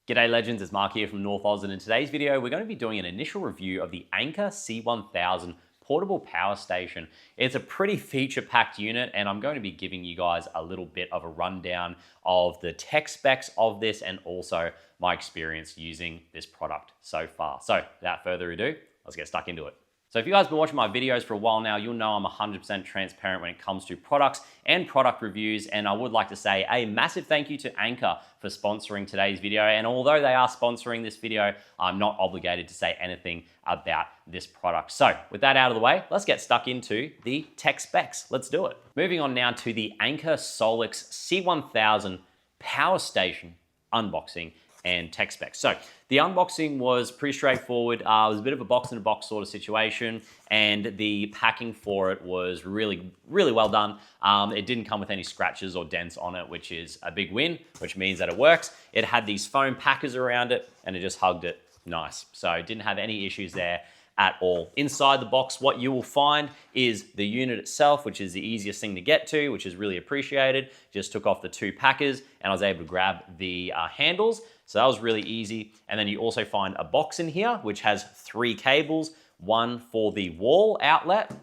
G'day legends, it's Mark here from North Oz, and in today's video we're going to be doing an initial review of the Anker C1000 portable power station. It's a pretty feature-packed unit, and I'm going to be giving you guys a little bit of a rundown of the tech specs of this and also my experience using this product so far. So without further ado, let's get stuck into it. So if you guys have been watching my videos for a while now, you'll know I'm 100% transparent when it comes to products and product reviews. And I would like to say a massive thank you to Anker for sponsoring today's video. And although they are sponsoring this video, I'm not obligated to say anything about this product. So with that out of the way, let's get stuck into the tech specs. Let's do it. Moving on now to the Anker SOLIX C1000 power station unboxing and tech specs. So the unboxing was pretty straightforward. It was a bit of a box in a box sort of situation, and the packing for it was really well done. It didn't come with any scratches or dents on it, which is a big win, which means that it works. It had these foam packers around it, and it just hugged it nice. So it didn't have any issues there at all. Inside the box, what you will find is the unit itself, which is the easiest thing to get to, which is really appreciated. Just took off the two packers and I was able to grab the handles. So that was really easy. And then you also find a box in here, which has 3 cables, one for the wall outlet,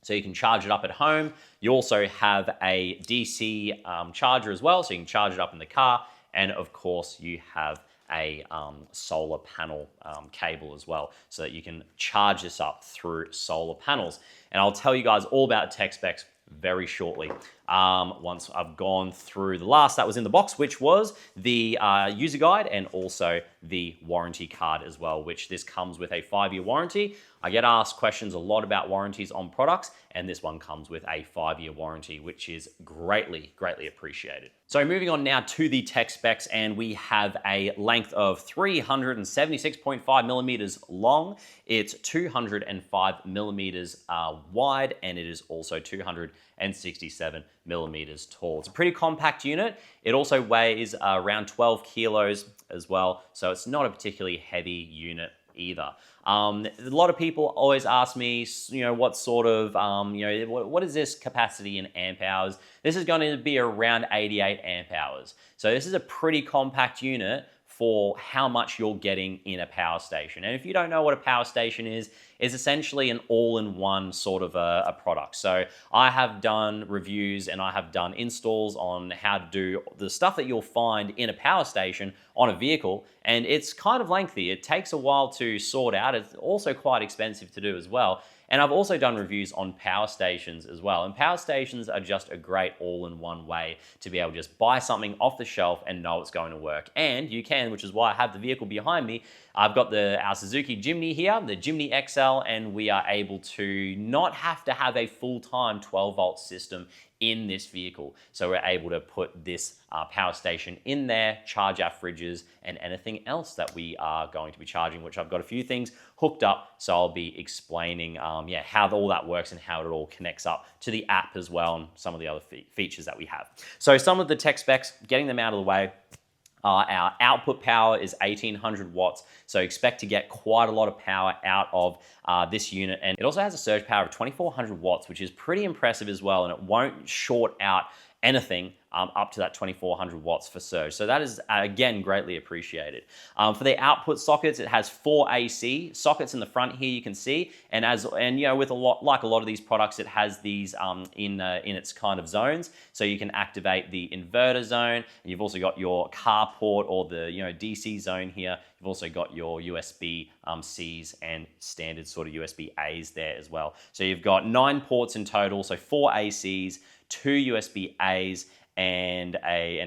so you can charge it up at home. You also have a DC charger as well, so you can charge it up in the car. And of course you have a solar panel cable as well, so that you can charge this up through solar panels. And I'll tell you guys all about tech specs very shortly, once I've gone through the last that was in the box, which was the user guide and also the warranty card as well, which this comes with a 5-year warranty. I get asked questions a lot about warranties on products, and this one comes with a 5-year warranty, which is greatly appreciated. So moving on now to the tech specs, and we have a length of 376.5 millimeters long. It's 205 millimeters wide, and it is also 267 millimeters tall. It's a pretty compact unit. It also weighs around 12 kilos as well, so it's not a particularly heavy unit either. A lot of people always ask me, what sort of, what is this capacity in amp hours? This is going to be around 88 amp hours. So this is a pretty compact unit for how much you're getting in a power station. And if you don't know what a power station is, it's essentially an all-in-one sort of a product. So I have done reviews and I have done installs on how to do the stuff that you'll find in a power station on a vehicle, and it's kind of lengthy. It takes a while to sort out. It's also quite expensive to do as well. And I've also done reviews on power stations as well. And power stations are just a great all-in-one way to be able to just buy something off the shelf and know it's going to work. And you can, which is why I have the vehicle behind me. I've got our Suzuki Jimny here, the Jimny XL, and we are able to not have to have a full-time 12-volt system in this vehicle. So we're able to put this power station in there, charge our fridges and anything else that we are going to be charging, which I've got a few things hooked up. So I'll be explaining how all that works and how it all connects up to the app as well, and some of the other features that we have. So some of the tech specs, getting them out of the way. Our output power is 1800 watts, so expect to get quite a lot of power out of this unit. And it also has a surge power of 2400 watts, which is pretty impressive as well, and it won't short out anything up to that 2400 watts for surge. So that is, again, greatly appreciated. For the output sockets, it has 4 AC sockets in the front here, you can see. And with like a lot of these products, it has these in its kind of zones. So you can activate the inverter zone. And you've also got your car port or the DC zone here. You've also got your USB Cs and standard sort of USB As there as well. So you've got 9 ports in total, so 4 ACs, 2 USB As, and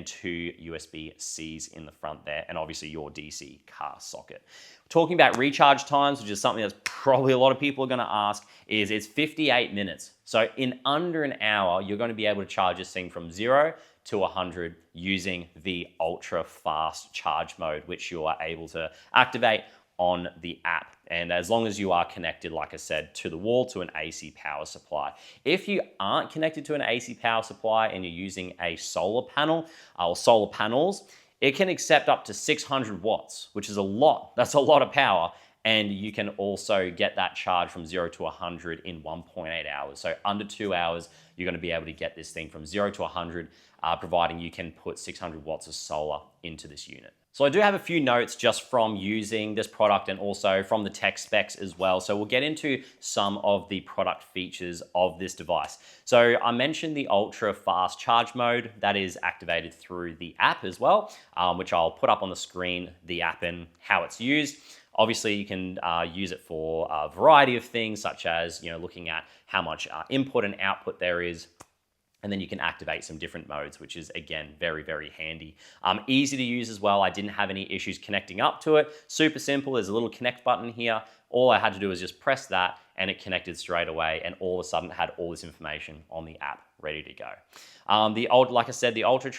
2 USB-Cs in the front there, and obviously your DC car socket. Talking about recharge times, which is something that's probably a lot of people are going to ask, is it's 58 minutes. So in under an hour, you're going to be able to charge this thing from 0 to 100 using the ultra fast charge mode, which you are able to activate on the app. And as long as you are connected, like I said, to the wall, to an AC power supply. If you aren't connected to an AC power supply and you're using a solar panel or solar panels, it can accept up to 600 watts, which is a lot. That's a lot of power. And you can also get that charge from 0 to 100 in 1.8 hours. So under 2 hours, you're going to be able to get this thing from 0 to 100, providing you can put 600 watts of solar into this unit. So I do have a few notes just from using this product and also from the tech specs as well. So we'll get into some of the product features of this device. So I mentioned the ultra fast charge mode that is activated through the app as well, which I'll put up on the screen, the app and how it's used. Obviously, you can use it for a variety of things, such as looking at how much input and output there is. And then you can activate some different modes, which is, again, very, very handy. Easy to use as well. I didn't have any issues connecting up to it. Super simple. There's a little connect button here. All I had to do was just press that and it connected straight away. And all of a sudden it had all this information on the app ready to go. Like I said, the ultra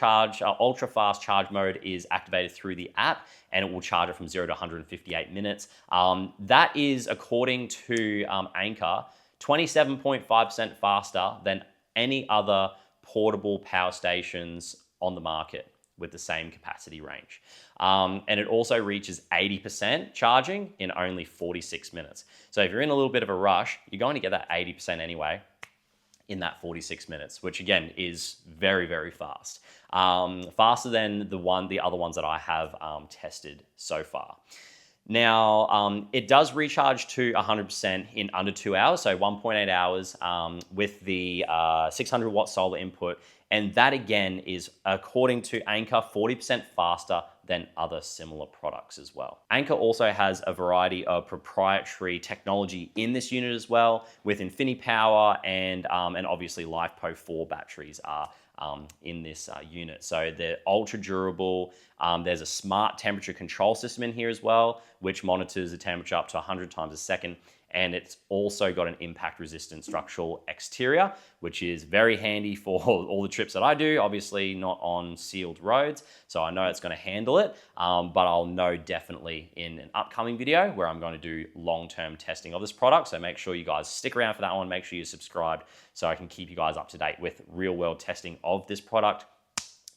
fast charge mode is activated through the app and it will charge it from 0 to 158 minutes. That is, according to Ankar, 27.5% faster than any other portable power stations on the market with the same capacity range. And it also reaches 80% charging in only 46 minutes. So if you're in a little bit of a rush, you're going to get that 80% anyway in that 46 minutes, which again is very, very fast. Faster than the other ones that I have tested so far. Now, it does recharge to 100% in under 2 hours, so 1.8 hours with the 600 watt solar input. And that again is, according to Ankar, 40% faster than other similar products as well. Ankar also has a variety of proprietary technology in this unit as well, with InfiniPower and obviously LiFePO 4 batteries are in this unit. So they're ultra durable. There's a smart temperature control system in here as well, which monitors the temperature up to 100 times a second. And it's also got an impact resistant structural exterior, which is very handy for all the trips that I do, obviously not on sealed roads. So I know it's going to handle it, but I'll know definitely in an upcoming video where I'm going to do long-term testing of this product. So make sure you guys stick around for that one. Make sure you're subscribed so I can keep you guys up to date with real world testing of this product.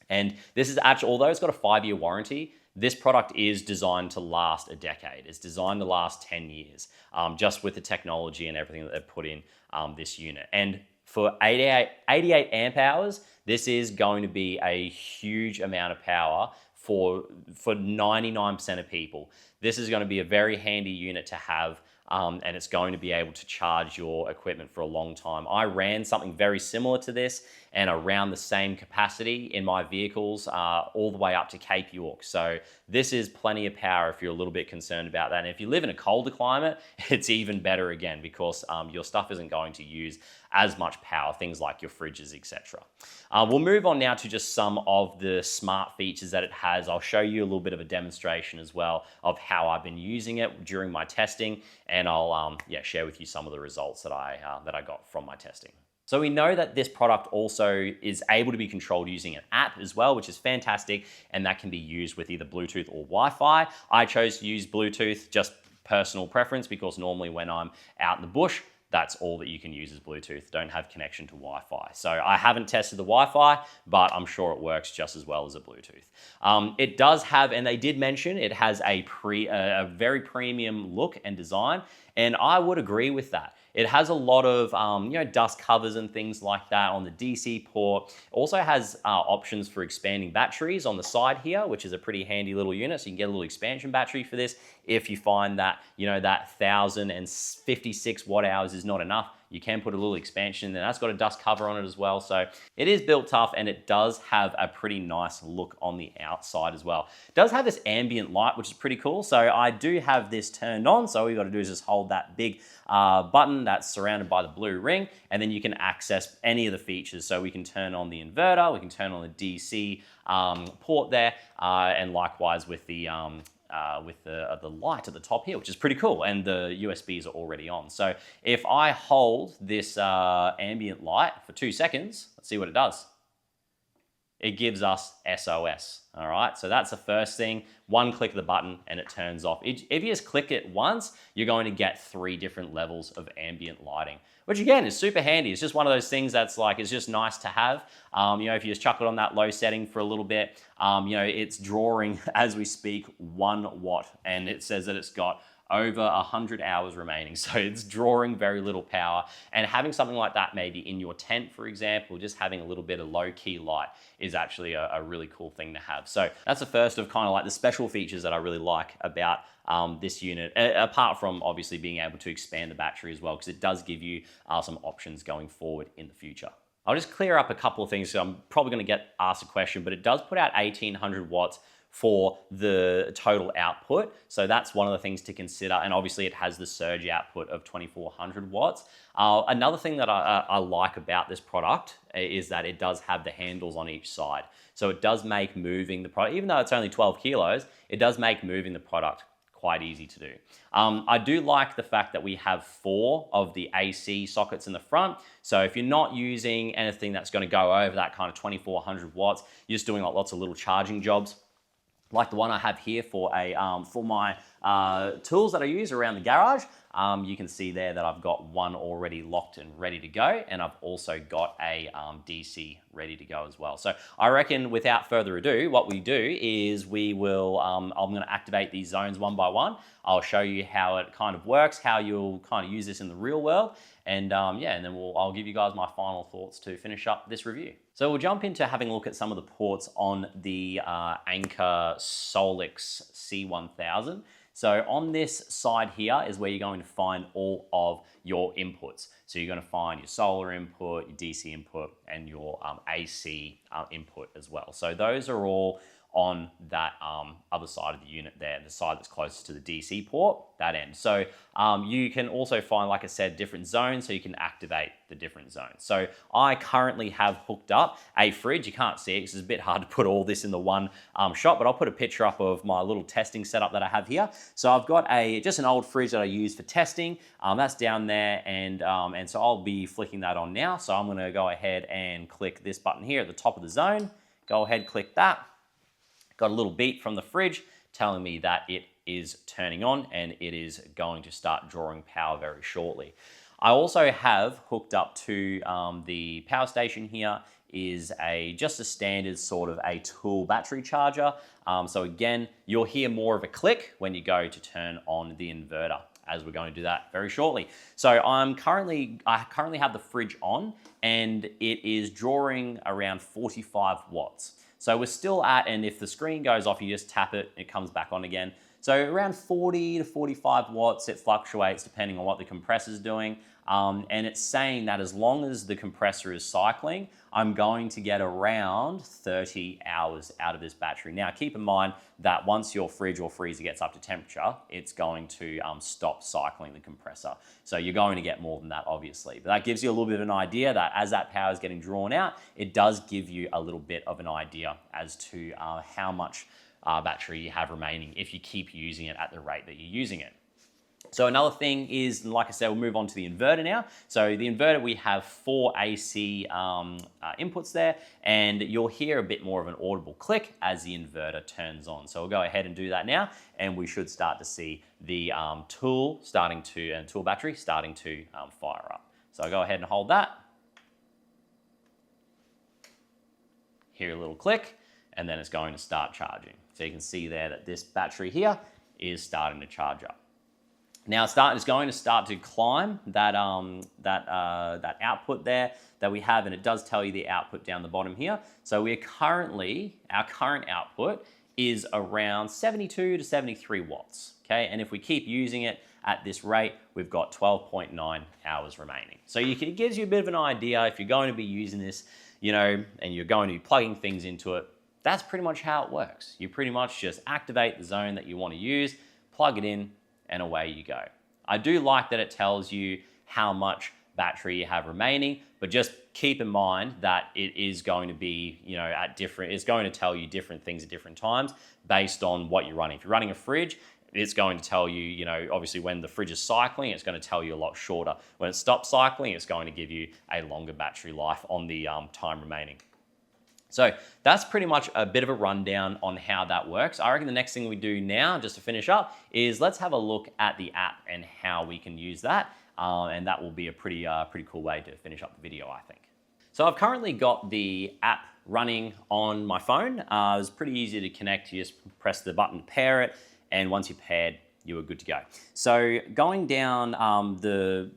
And this is actually, although it's got a 5-year warranty, this product is designed to last a decade. It's designed to last 10 years, just with the technology and everything that they've put in this unit. And for 88 amp hours, this is going to be a huge amount of power for 99% of people. This is going to be a very handy unit to have, and it's going to be able to charge your equipment for a long time. I ran something very similar to this and around the same capacity in my vehicles all the way up to Cape York. So this is plenty of power if you're a little bit concerned about that. And if you live in a colder climate, it's even better again because your stuff isn't going to use as much power, things like your fridges, etc. We'll move on now to just some of the smart features that it has. I'll show you a little bit of a demonstration as well of how I've been using it during my testing, and I'll share with you some of the results that I got from my testing. So we know that this product also is able to be controlled using an app as well, which is fantastic, and that can be used with either Bluetooth or Wi-Fi. I chose to use Bluetooth, just personal preference, because normally when I'm out in the bush, that's all that you can use is Bluetooth. Don't have connection to Wi-Fi. So I haven't tested the Wi-Fi, but I'm sure it works just as well as a Bluetooth. It does have, and they did mention, it has a very premium look and design, and I would agree with that. It has a lot of dust covers and things like that on the DC port. It also has options for expanding batteries on the side here, which is a pretty handy little unit. So you can get a little expansion battery for this if you find that that 1056 watt hours is not enough. You can put a little expansion in there. That's got a dust cover on it as well. So it is built tough, and it does have a pretty nice look on the outside as well. It does have this ambient light, which is pretty cool. So I do have this turned on. So all you got to do is just hold that big button that's surrounded by the blue ring, and then you can access any of the features. So we can turn on the inverter, we can turn on the DC port there, and likewise with the light at the top here, which is pretty cool, and the USBs are already on. So if I hold this ambient light for 2 seconds, let's see what it does. It gives us SOS, all right? So that's the first thing. One click of the button and it turns off. If you just click it once, you're going to get 3 different levels of ambient lighting, which again is super handy. It's just one of those things that's like, it's just nice to have. If you just chuck it on that low setting for a little bit, it's drawing, as we speak, 1 watt, and it says that it's got over 100 hours remaining. So it's drawing very little power, and having something like that maybe in your tent, for example, just having a little bit of low-key light is actually a really cool thing to have. So that's the first of kind of like the special features that I really like about this unit, apart from obviously being able to expand the battery as well, because it does give you some options going forward in the future. I'll just clear up a couple of things. So I'm probably going to get asked a question, but it does put out 1800 watts for the total output. So that's one of the things to consider. And obviously it has the surge output of 2400 watts. Another thing that I like about this product is that it does have the handles on each side. So it does make moving the product, even though it's only 12 kilos, it does make moving the product quite easy to do. I do like the fact that we have 4 of the AC sockets in the front. So if you're not using anything that's going to go over that kind of 2400 watts, you're just doing like lots of little charging jobs, like the one I have here for my tools that I use around the garage. You can see there that I've got one already locked and ready to go, and I've also got a DC ready to go as well. So I reckon without further ado, what we do is we will, I'm going to activate these zones one by one. I'll show you how it kind of works, how you'll kind of use this in the real world, and yeah, and then I'll give you guys my final thoughts to finish up this review. So we'll jump into having a look at some of the ports on the Anker SOLIX C1000. So on this side here is where you're going to find all of your inputs. So you're going to find your solar input, your DC input, and your AC input as well. So those are all on that other side of the unit there, the side that's closest to the DC port, that end. So you can also find, like I said, different zones, so you can activate the different zones. So I currently have hooked up a fridge. You can't see it because it's a bit hard to put all this in the one shot, but I'll put a picture up of my little testing setup that I have here. So I've got just an old fridge that I use for testing. That's down there, and so I'll be flicking that on now. So I'm gonna go ahead and click this button here at the top of the zone. Go ahead, click that. Got a little beep from the fridge telling me that it is turning on and it is going to start drawing power very shortly. I also have hooked up to the power station here is just a standard sort of a tool battery charger. So again, you'll hear more of a click when you go to turn on the inverter, as we're going to do that very shortly. So I currently have the fridge on, and it is drawing around 45 watts. So we're still at, and if the screen goes off, you just tap it, it comes back on again. So around 40 to 45 watts, it fluctuates depending on what the compressor's doing. And it's saying that as long as the compressor is cycling, I'm going to get around 30 hours out of this battery. Now, keep in mind that once your fridge or freezer gets up to temperature, it's going to stop cycling the compressor. So you're going to get more than that, obviously. But that gives you a little bit of an idea that as that power is getting drawn out, it does give you a little bit of an idea as to how much battery you have remaining if you keep using it at the rate that you're using it. So another thing is, like I said, we'll move on to the inverter now. So the inverter, we have 4 AC inputs there, and you'll hear a bit more of an audible click as the inverter turns on. So we'll go ahead and do that now, and we should start to see the tool battery starting to fire up. So I'll go ahead and hold that. Hear a little click, and then it's going to start charging. So you can see there that this battery here is starting to charge up. Now it's going to start to climb that output there that we have, and it does tell you the output down the bottom here. So our current output is around 72 to 73 watts, okay? And if we keep using it at this rate, we've got 12.9 hours remaining. So it gives you a bit of an idea if you're going to be using this, and you're going to be plugging things into it. That's pretty much how it works. You pretty much just activate the zone that you want to use, plug it in, and away you go. I do like that it tells you how much battery you have remaining, but just keep in mind that it is going to be, it's going to tell you different things at different times based on what you're running. If you're running a fridge, it's going to tell you, obviously when the fridge is cycling, it's going to tell you a lot shorter. When it stops cycling, it's going to give you a longer battery life on the time remaining. So that's pretty much a bit of a rundown on how that works. I reckon the next thing we do now, just to finish up, is let's have a look at the app and how we can use that. And that will be a pretty cool way to finish up the video, I think. So I've currently got the app running on my phone. It's pretty easy to connect. You just press the button to pair it. And once you're paired, you are good to go. So going down the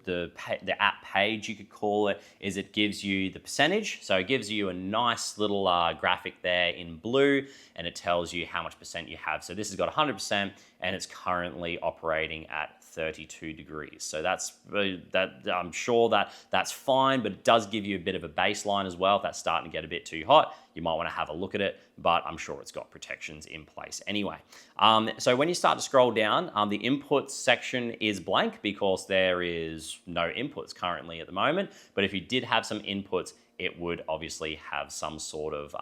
app page, you could call it, is it gives you the percentage. So it gives you a nice little graphic there in blue, and it tells you how much percent you have. So this has got 100%, and it's currently operating at 32 degrees. So I'm sure that's fine, but it does give you a bit of a baseline as well. If that's starting to get a bit too hot, you might want to have a look at it, but I'm sure it's got protections in place anyway. So when you start to scroll down, the inputs section is blank because there is no inputs currently at the moment. But if you did have some inputs, it would obviously have some sort of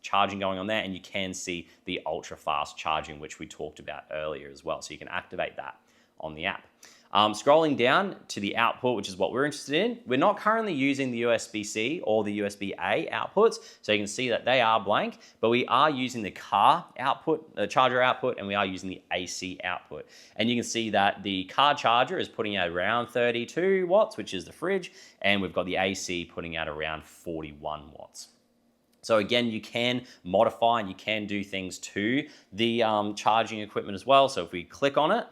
charging going on there, and you can see the ultra fast charging, which we talked about earlier as well. So you can activate that on the app. Scrolling down to the output, which is what we're interested in, we're not currently using the USB-C or the USB-A outputs, so you can see that they are blank, but we are using the car output, the charger output, and we are using the AC output. And you can see that the car charger is putting out around 32 watts, which is the fridge, and we've got the AC putting out around 41 watts. So again, you can modify and you can do things to the charging equipment as well. So if we click on it,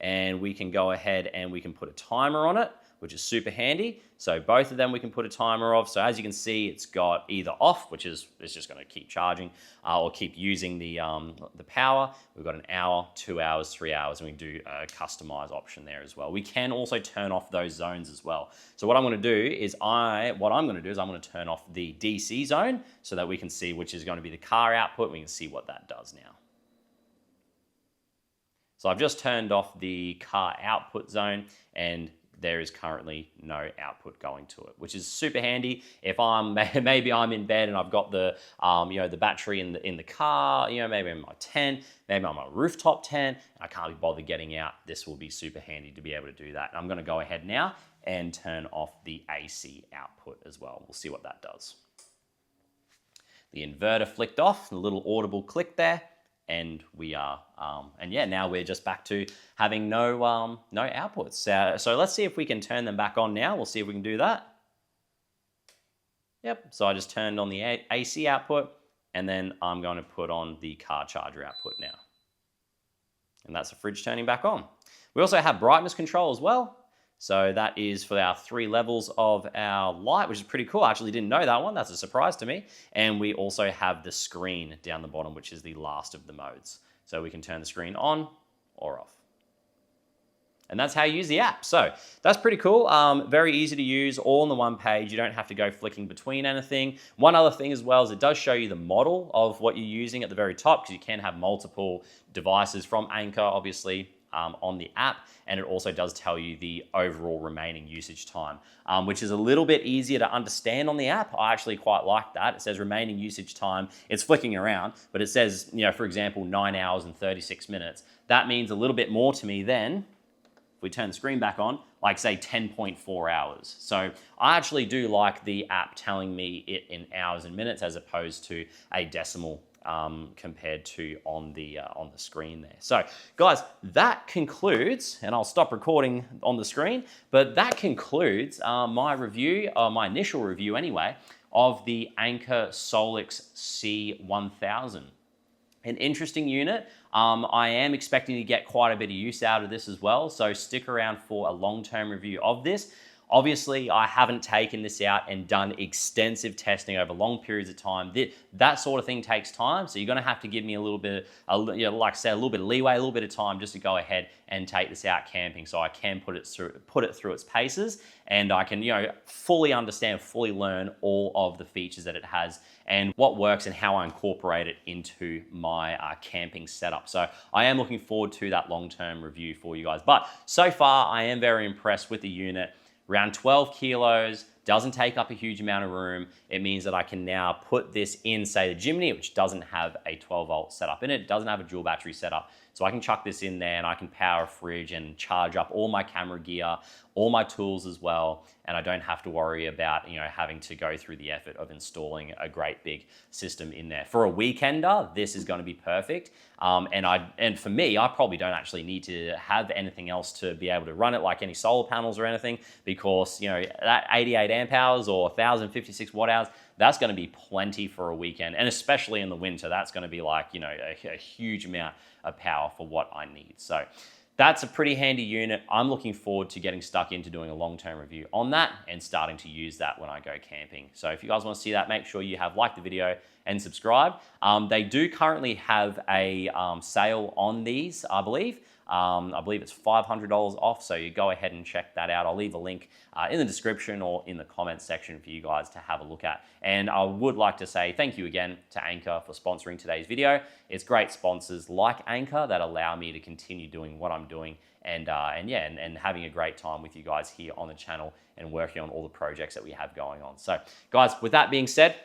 and we can go ahead and we can put a timer on it, which is super handy. So both of them we can put a timer of. So as you can see, it's got either off, which is it's just going to keep charging, or keep using the power. We've got an hour, 2 hours, 3 hours, and we can do a customize option there as well. We can also turn off those zones as well. So what I'm going to do is I'm going to turn off the DC zone so that we can see which is going to be the car output. We can see what that does now. So I've just turned off the car output zone, and there is currently no output going to it, which is super handy. If maybe I'm in bed and I've got the the battery in the car, maybe in my tent, maybe I'm on a rooftop tent, and I can't be bothered getting out. This will be super handy to be able to do that. And I'm going to go ahead now and turn off the AC output as well. We'll see what that does. The inverter flicked off, a little audible click there. And we are, now we're just back to having no outputs. So let's see if we can turn them back on now. We'll see if we can do that. Yep, so I just turned on the AC output, and then I'm going to put on the car charger output now. And that's the fridge turning back on. We also have brightness control as well. So that is for our 3 levels of our light, which is pretty cool. I actually didn't know that one. That's a surprise to me. And we also have the screen down the bottom, which is the last of the modes. So we can turn the screen on or off. And that's how you use the app. So that's pretty cool. Very easy to use, all on the one page. You don't have to go flicking between anything. One other thing as well is it does show you the model of what you're using at the very top, because you can have multiple devices from Anker, obviously, on the app, and it also does tell you the overall remaining usage time, which is a little bit easier to understand on the app. I actually quite like that. It says remaining usage time. It's flicking around, but it says, for example, 9 hours and 36 minutes. That means a little bit more to me than, if we turn the screen back on, like say 10.4 hours. So I actually do like the app telling me it in hours and minutes as opposed to a decimal compared to on the screen there. So guys, that concludes, and I'll stop recording on the screen, but that concludes my review, my initial review anyway, of the Anker SOLIX C1000. An interesting unit. I am expecting to get quite a bit of use out of this as well, so stick around for a long-term review of this. Obviously, I haven't taken this out and done extensive testing over long periods of time. That sort of thing takes time, so you're going to have to give me a little bit, like I said, a little bit of leeway, a little bit of time just to go ahead and take this out camping, so I can put it through its paces, and I can fully understand, fully learn all of the features that it has and what works and how I incorporate it into my camping setup. So I am looking forward to that long-term review for you guys. But so far, I am very impressed with the unit. Around 12 kilos, doesn't take up a huge amount of room. It means that I can now put this in, say, the Jimny, which doesn't have a 12-volt setup in it. It doesn't have a dual battery setup. So I can chuck this in there and I can power a fridge and charge up all my camera gear, all my tools as well. And I don't have to worry about, having to go through the effort of installing a great big system in there. For a weekender, this is going to be perfect. And for me, I probably don't actually need to have anything else to be able to run it, like any solar panels or anything, because, that 88 amp hours or 1,056 watt hours, that's going to be plenty for a weekend. And especially in the winter, that's going to be like, a huge amount of power for what I need. So that's a pretty handy unit. I'm looking forward to getting stuck into doing a long-term review on that and starting to use that when I go camping. So if you guys want to see that, make sure you have liked the video and subscribe. They do currently have a sale on these, I believe. I believe it's $500 off, so you go ahead and check that out. I'll leave a link in the description or in the comments section for you guys to have a look at. And I would like to say thank you again to Anker for sponsoring today's video. It's great sponsors like Anker that allow me to continue doing what I'm doing and having a great time with you guys here on the channel and working on all the projects that we have going on. So guys, with that being said,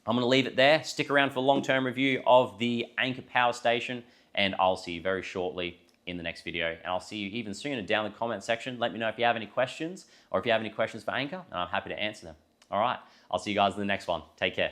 I'm going to leave it there. Stick around for a long-term review of the Anker Powerstation, and I'll see you very shortly in the next video. And I'll see you even sooner down in the comment section. Let me know if you have any questions or if you have any questions for Anker, and I'm happy to answer them. All right, I'll see you guys in the next one. Take care.